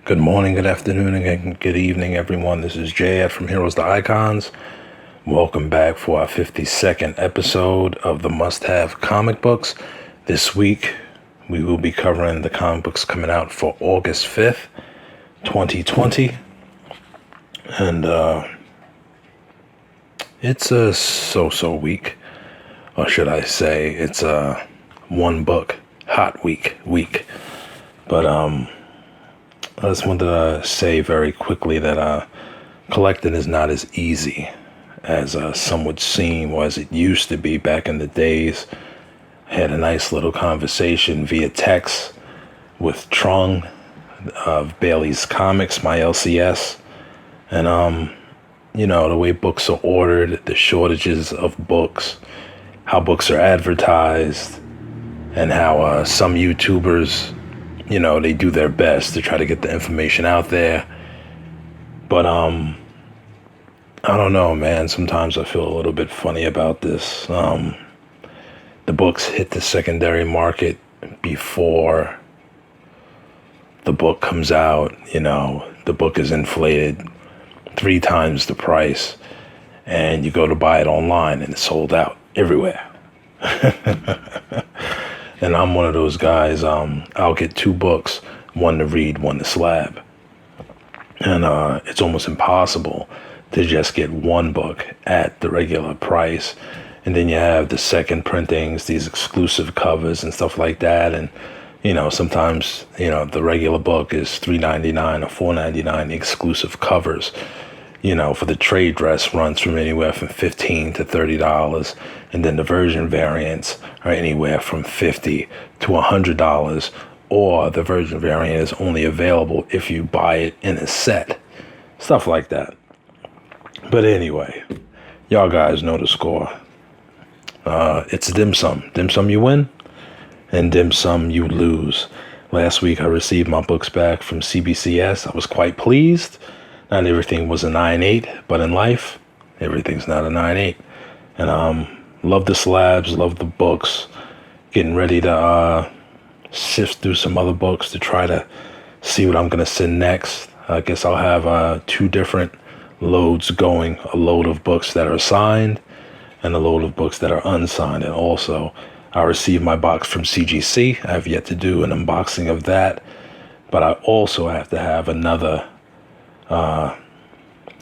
Good morning, good afternoon, and good evening, everyone. This is Jay from Heroes to Icons. Welcome back for our 52nd episode of the Must Have Comic Books. This week, we will be covering the comic books coming out for August 5th, 2020. And it's a so-so week. Or should I say, it's a one book, hot week. But, I just wanted to say very quickly that collecting is not as easy as some would seem, or as it used to be back in the days. I had a nice little conversation via text with Trung of Bailey's Comics, my LCS. And, the way books are ordered, the shortages of books, how books are advertised, and how some YouTubers, they do their best to try to get the information out there. But, I don't know, man. Sometimes I feel a little bit funny about this. The books hit the secondary market before the book comes out. The book is inflated 3 times the price, and you go to buy it online and it's sold out everywhere. And I'm one of those guys, I'll get 2 books, one to read, one to slab. And it's almost impossible to just get one book at the regular price. And then you have the second printings, these exclusive covers and stuff like that. And, sometimes, the regular book is $3.99 or $4.99, exclusive covers. For the trade dress runs from anywhere from $15 to $30, and then the version variants are anywhere from $50 to $100, or the version variant is only available if you buy it in a set, stuff like that. But anyway, y'all guys know the score. It's dim sum. Dim sum you win, and dim sum you lose. Last week I received my books back from CBCS. I was quite pleased. Not everything was a 9.8, but in life, everything's not a 9.8. And love the slabs, love the books. Getting ready to sift through some other books to try to see what I'm going to send next. I guess I'll have 2 different loads going. A load of books that are signed and a load of books that are unsigned. And also, I received my box from CGC. I have yet to do an unboxing of that. But I also have to have another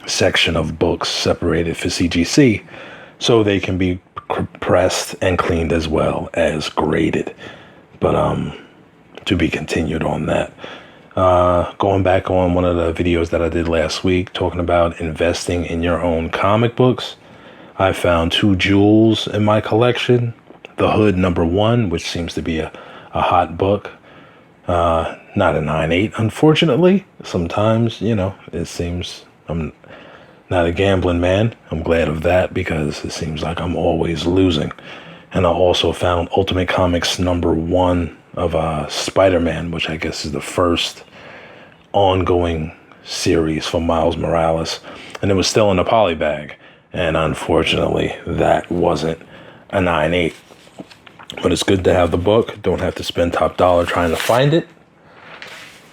section of books separated for CGC so they can be pressed and cleaned as well as graded. But to be continued on that. Going back on one of the videos that I did last week talking about investing in your own comic books, I found 2 jewels in my collection. The Hood #1, which seems to be a hot book. Not a 9.8, unfortunately. Sometimes, it seems I'm not a gambling man. I'm glad of that because it seems like I'm always losing. And I also found Ultimate Comics #1 of Spider-Man, which I guess is the first ongoing series for Miles Morales. And it was still in a poly bag. And unfortunately, that wasn't a 9.8. But it's good to have the book. Don't have to spend top dollar trying to find it.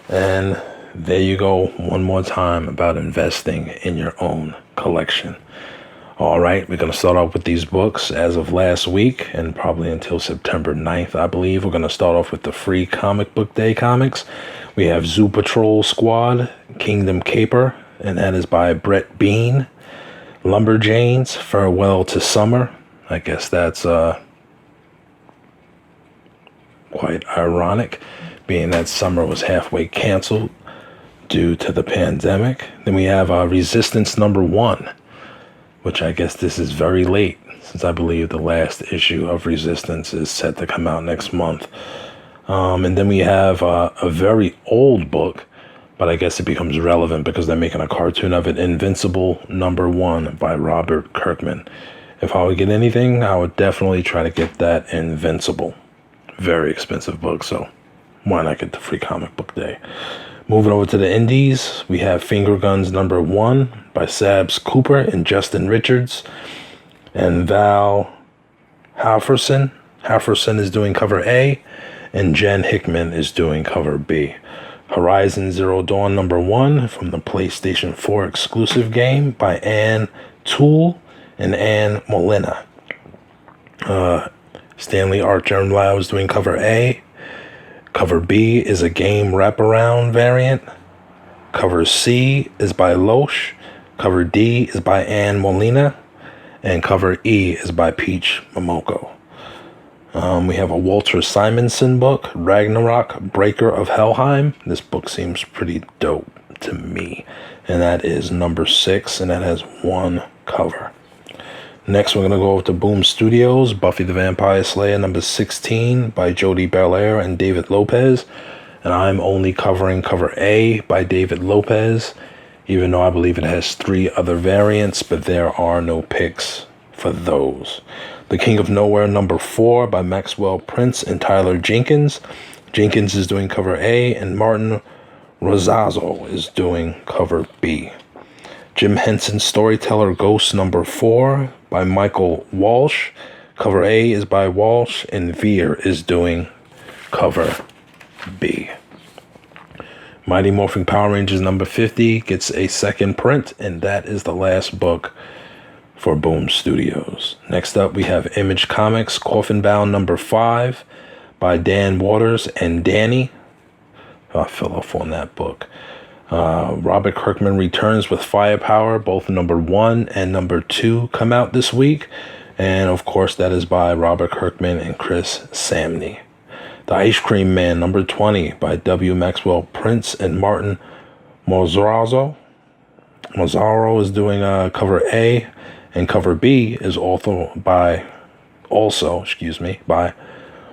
And there you go, one more time about investing in your own collection. All right, we're going to start off with these books as of last week and probably until September 9th, I believe. We're going to start off with the free Comic Book Day comics. We have Zoo Patrol Squad, Kingdom Caper, and that is by Brett Bean. Lumberjanes, Farewell to Summer. I guess that's quite ironic, being that summer was halfway canceled due to the pandemic. Then we have Resistance #1, which I guess this is very late, since I believe the last issue of Resistance is set to come out next month. And then we have a very old book, but I guess it becomes relevant because they're making a cartoon of it, Invincible #1 by Robert Kirkman. If I would get anything, I would definitely try to get that Invincible. Very expensive book, so why not get the free Comic Book Day? Moving over to the indies, we have Finger Guns #1 by Sabs Cooper and Justin Richards and Val Halverson. Halverson is doing cover A, and Jen Hickman is doing cover B. Horizon Zero Dawn #1 from the PlayStation 4 exclusive game by Anne Toole and Anne Molina. Stanley Archer is doing cover A. Cover B is a game wraparound variant. Cover C is by Loesch. Cover D is by Anne Molina. And cover E is by Peach Momoko. We have a Walter Simonson book, Ragnarok, Breaker of Helheim. This book seems pretty dope to me. And that is #6, and that has one cover. Next, we're going to go over to Boom Studios, Buffy the Vampire Slayer #16 by Jody Belair and David Lopez. And I'm only covering cover A by David Lopez, even though I believe it has 3 other variants, but there are no picks for those. The King of Nowhere #4 by Maxwell Prince and Tyler Jenkins. Jenkins is doing cover A, and Martin Rosazzo is doing cover B. Jim Henson's Storyteller Ghost #4 by Michael Walsh. Cover A is by Walsh, and Veer is doing cover B. Mighty Morphin Power Rangers #50 gets a second print, and that is the last book for Boom Studios. Next up, we have Image Comics Coffin Bound #5 by Dan Waters and Danny. I fell off on that book. Robert Kirkman returns with Firepower. Both #1 and #2 come out this week. And of course, that is by Robert Kirkman and Chris Samney. The Ice Cream Man #20 by W. Maxwell Prince and Martin Mazzaro. Mazzaro is doing cover A, and cover B is also by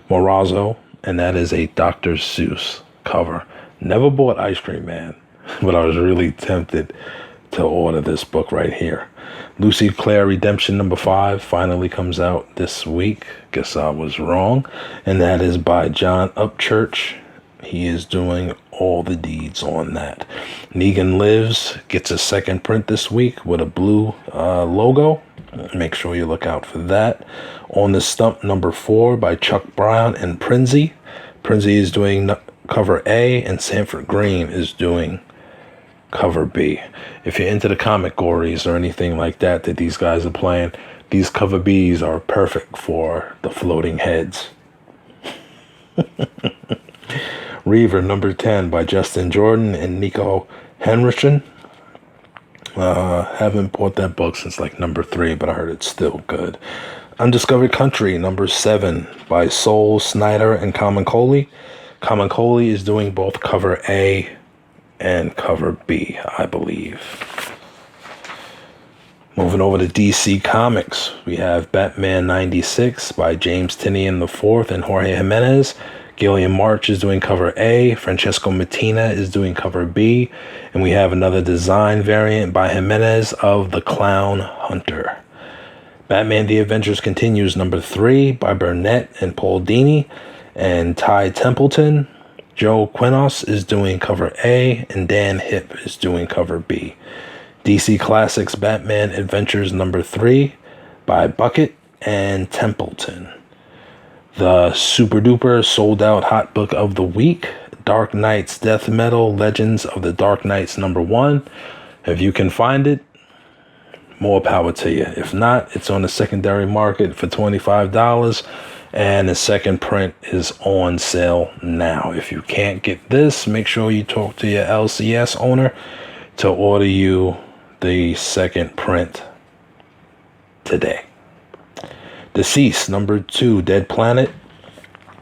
Morazzo, and that is a Dr. Seuss cover. Never bought Ice Cream Man, but I was really tempted to order this book right here. Lucy Claire Redemption #5 finally comes out this week. Guess I was wrong. And that is by John Upchurch. He is doing all the deeds on that. Negan Lives gets a second print this week with a blue logo. Make sure you look out for that. On the Stump #4 by Chuck Brown and Prinzi. Prinzi is doing cover A, and Sanford Green is doing cover B. If you're into the comic gories or anything like that these guys are playing, these cover Bs are perfect for the floating heads. Reaver #10 by Justin Jordan and Nico Henrichsen. Haven't bought that book since like #3, but I heard it's still good. Undiscovered Country #7 by Soul Snyder and Common Coley. Common Coley is doing both cover A and cover B, I believe. Moving over to DC Comics, we have Batman 96 by James Tynion IV and Jorge Jimenez. Gillian March is doing cover A. Francesco Mattina is doing cover B. And we have another design variant by Jimenez of The Clown Hunter. Batman The Adventures Continues #3 by Burnett and Paul Dini and Ty Templeton. Joe Quinos is doing cover A, and Dan Hipp is doing cover B. DC Classics Batman Adventures #3 by Bucket and Templeton. The super duper sold out hot book of the week, Dark Knight's Death Metal Legends of the Dark Knights #1. If you can find it, more power to you. If not, it's on the secondary market for $25. And the second print is on sale now. If you can't get this, make sure you talk to your LCS owner to order you the second print today. Deceased #2, Dead Planet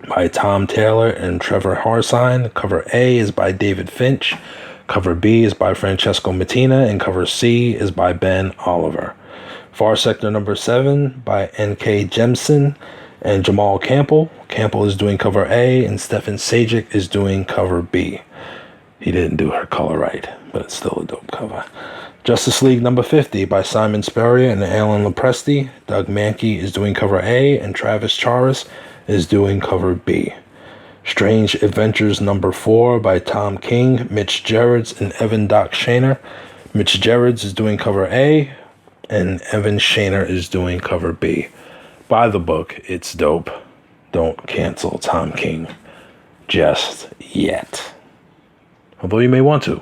by Tom Taylor and Trevor Harsine. Cover A is by David Finch. Cover B is by Francesco Mattina. And cover C is by Ben Oliver. Far Sector #7 by N.K. Jemisin and Jamal Campbell. Campbell is doing cover A, and Stefan Sajic is doing cover B. He didn't do her color right, but it's still a dope cover. Justice League #50 by Simon Spurrier and Alan Lopresti. Doug Mankey is doing cover A, and Travis Charis is doing cover B. Strange Adventures #4 by Tom King, Mitch Gerrards, and Evan Doc Shaner. Mitch Gerrards is doing cover A, and Evan Shaner is doing cover B. Buy the book. It's dope. Don't cancel Tom King just yet. Although you may want to.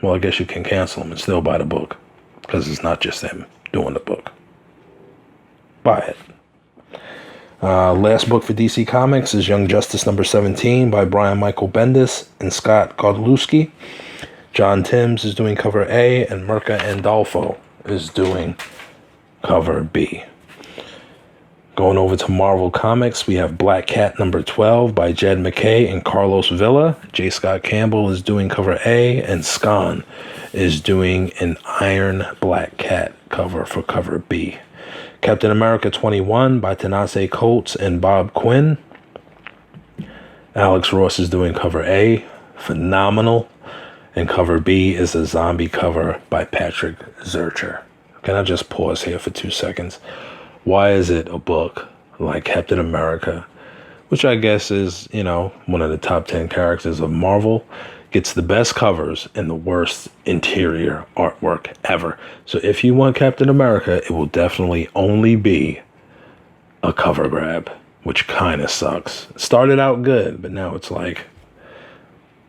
Well, I guess you can cancel them and still buy the book, because it's not just them doing the book. Buy it. Last book for DC Comics is Young Justice number 17 by Brian Michael Bendis and Scott Godlewski. John Timms is doing cover A, and Mirka Andolfo is doing cover B. Going over to Marvel Comics, we have Black Cat number 12 by Jed MacKay and Carlos Villa. J. Scott Campbell is doing cover A, and Scon is doing an Iron Black Cat cover for cover B. Captain America 21 by Ta-Nehisi Coates and Bob Quinn. Alex Ross is doing cover A, phenomenal. And cover B is a zombie cover by Patrick Zircher. Can I just pause here for 2 seconds? Why is it a book like Captain America, which I guess is, one of the top 10 characters of Marvel, gets the best covers and the worst interior artwork ever? So if you want Captain America, it will definitely only be a cover grab, which kind of sucks. It started out good, but now it's like,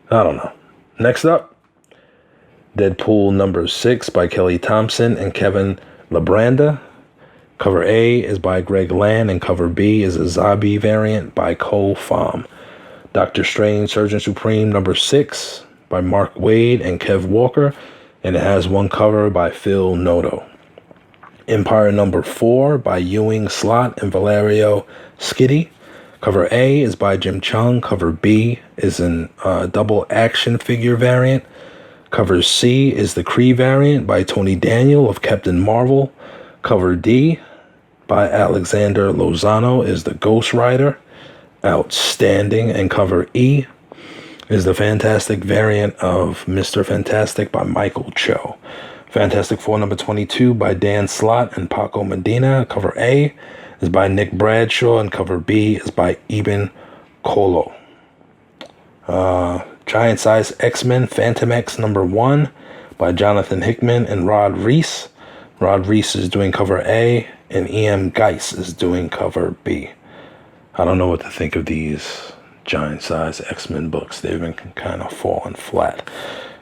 I don't know. Next up, Deadpool number 6 by Kelly Thompson and Kevin Labranda. Cover A is by Greg Land, and cover B is a Zabi variant by Cole Pham. Doctor Strange Surgeon Supreme number 6 by Mark Waid and Kev Walker, and it has one cover by Phil Noto. Empire number 4 by Ewing Slott and Valerio Schiti. Cover A is by Jim Chung. Cover B is an double action figure variant. Cover C is the Kree variant by Tony Daniel of Captain Marvel. Cover D by Alexander Lozano is the Ghost Rider. Outstanding. And cover E is the Fantastic variant of Mr. Fantastic by Michael Cho. Fantastic Four number 22 by Dan Slott and Paco Medina. Cover A is by Nick Bradshaw, and cover B is by Eben Kolo. Giant Size X-Men Phantom X number 1 by Jonathan Hickman and Rod Reese. Rod Reese is doing cover A, and E.M. Geis is doing cover B. I don't know what to think of these Giant Size X-Men books. They've been kind of falling flat.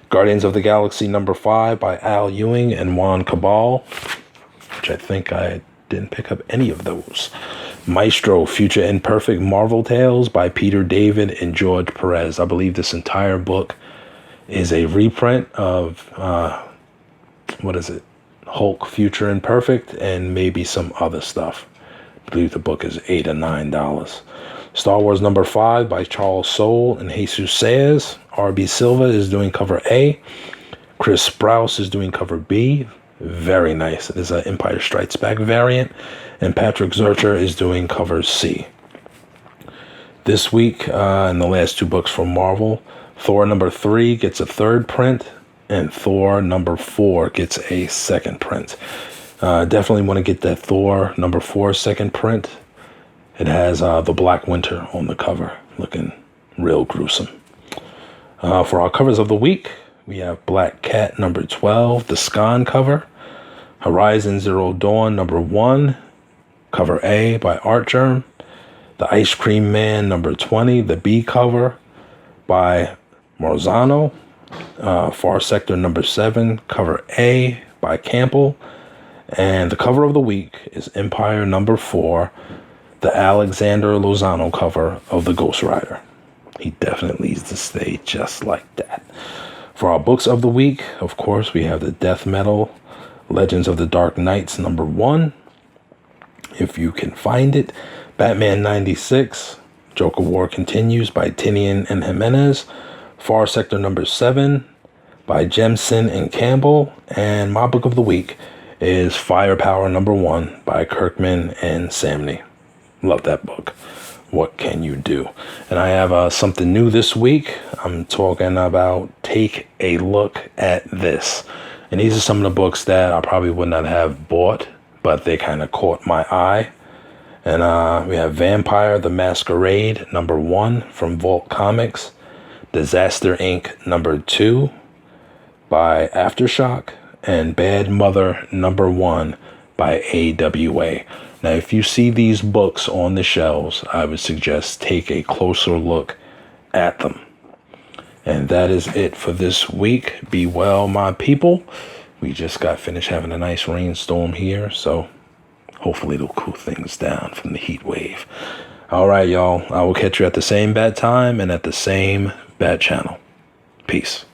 Guardians of the Galaxy number 5 by Al Ewing and Juan Cabal, which I think I didn't pick up any of those. Maestro Future Imperfect Marvel Tales by Peter David and George Perez. I believe this entire book is a reprint of, Hulk Future Imperfect and maybe some other stuff. I believe the book is $8 or $9. Star Wars number 5 by Charles Soule and Jesus Sayers. R.B. Silva is doing cover A. Chris Sprouse is doing cover B. Very nice. It is an Empire Strikes Back variant. And Patrick Zircher is doing cover C. This week, in the last 2 books from Marvel, Thor number 3 gets a 3rd print, and Thor number 4 gets a 2nd print. Definitely want to get that Thor number 4 2nd print. It has the Black Winter on the cover, looking real gruesome. For our covers of the week, we have Black Cat number 12, the Scon cover. Horizon Zero Dawn number 1, cover A by Artgerm. The Ice Cream Man number 20, the B cover by Marzano. Far Sector number 7, cover A by Campbell. And the cover of the week is Empire number 4, the Alexander Lozano cover of the Ghost Rider. He definitely needs to stay just like that. For our books of the week, of course, we have the Death Metal Legends of the Dark Knights number 1, if you can find it. Batman 96, Joker War Continues by Tinian and Jimenez. Far Sector number 7 by Jemison and Campbell. And my book of the week is Firepower number 1 by Kirkman and Samney. Love that book. What can you do? And I have something new this week. I'm talking about Take a Look at This. And these are some of the books that I probably would not have bought, but they kind of caught my eye. And we have Vampire the Masquerade number 1 from Vault Comics. Disaster Inc. number 2 by Aftershock. And Bad Mother number 1 by AWA. Now, if you see these books on the shelves, I would suggest take a closer look at them. And that is it for this week. Be well, my people. We just got finished having a nice rainstorm here, so hopefully it'll cool things down from the heat wave. All right, y'all. I will catch you at the same bad time and at the same bad channel. Peace.